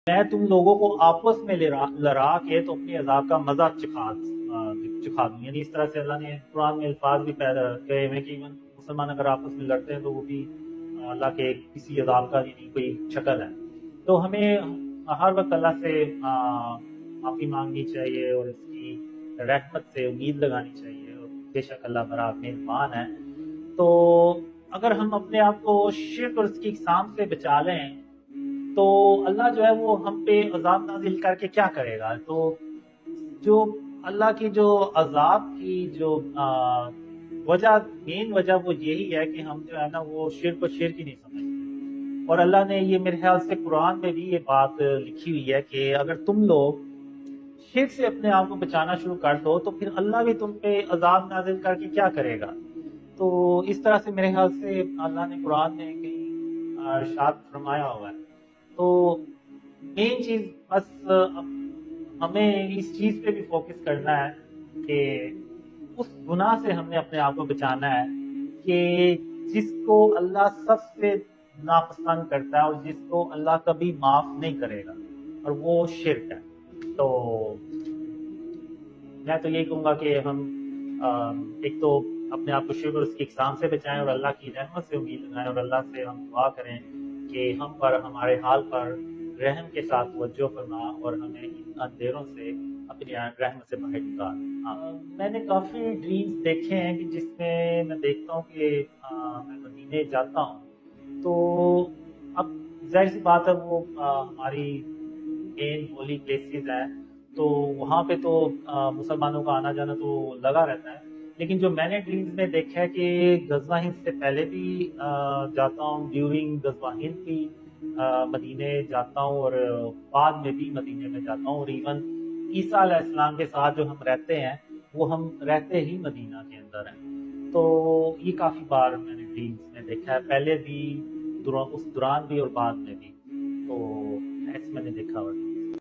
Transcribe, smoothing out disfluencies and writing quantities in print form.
میں تم لوگوں کو آپس میں لڑا کے تو اپنی عذاب کا مزہ چکھا دوں. یعنی اس طرح سے اللہ نے قرآن میں الفاظ بھی پیدا کہے ہوئے کہ ایون مسلمان اگر آپس میں لڑتے ہیں تو وہ بھی اللہ کے کسی عذاب کا یعنی کوئی شکل ہے. تو ہمیں ہر وقت اللہ سے معافی مانگنی چاہیے اور اس کی رحمت سے امید لگانی چاہیے, اور بے شک اللہ بڑا مہربان ہے. تو اگر ہم اپنے آپ کو شرک اور اس کی اقسام سے بچا لیں تو اللہ جو ہے وہ ہم پہ عذاب نازل کر کے کیا کرے گا. تو جو اللہ کی جو عذاب کی جو وجہ, مین وجہ وہ یہی ہے کہ ہم جو ہے نا وہ شرک ہی نہیں سمجھتے. اور اللہ نے یہ میرے خیال سے قرآن میں بھی یہ بات لکھی ہوئی ہے کہ اگر تم لوگ شرک سے اپنے آپ کو بچانا شروع کر دو تو پھر اللہ بھی تم پہ عذاب نازل کر کے کیا کرے گا. تو اس طرح سے میرے خیال سے اللہ نے قرآن میں کہیں ارشاد فرمایا ہوا ہے. تو مین چیز بس ہمیں اس چیز پہ بھی فوکس کرنا ہے کہ اس گناہ سے ہم نے اپنے آپ کو بچانا ہے کہ جس کو اللہ سب سے ناپسند کرتا ہے اور جس کو اللہ کبھی معاف نہیں کرے گا, اور وہ شرک ہے. تو میں تو یہی کہوں گا کہ ہم ایک تو اپنے آپ کو شرک اور اس کی اقسام سے بچائیں اور اللہ کی رحمت سے امید لگائیں, اور اللہ سے ہم دعا کریں کہ ہم پر ہمارے حال پر رحم کے ساتھ توجہ فرما اور ہمیں ان اندھیروں سے اپنی رحمت سے باہر نکال. میں نے کافی ڈریمز دیکھے ہیں کہ جس میں دیکھتا ہوں کہ میں مدینے جاتا ہوں تو اب ظاہر سی بات ہے وہ ہماری مین ہولی پلیسز ہیں تو وہاں پہ تو مسلمانوں کا آنا جانا تو لگا رہتا ہے. لیکن جو میں نے ڈریمز میں دیکھا ہے کہ غزوہ ہند سے پہلے بھی جاتا ہوں, ڈیورنگ غزوہ ہند بھی مدینے جاتا ہوں, اور بعد میں بھی مدینے میں جاتا ہوں. اور ایون عیسیٰ علیہ السلام کے ساتھ جو ہم رہتے ہیں وہ ہم رہتے ہی مدینہ کے اندر ہیں. تو یہ کافی بار میں نے ڈریمز میں دیکھا ہے, پہلے بھی اس دوران بھی اور بعد میں بھی. تو ایسے میں نے دیکھا ہوا.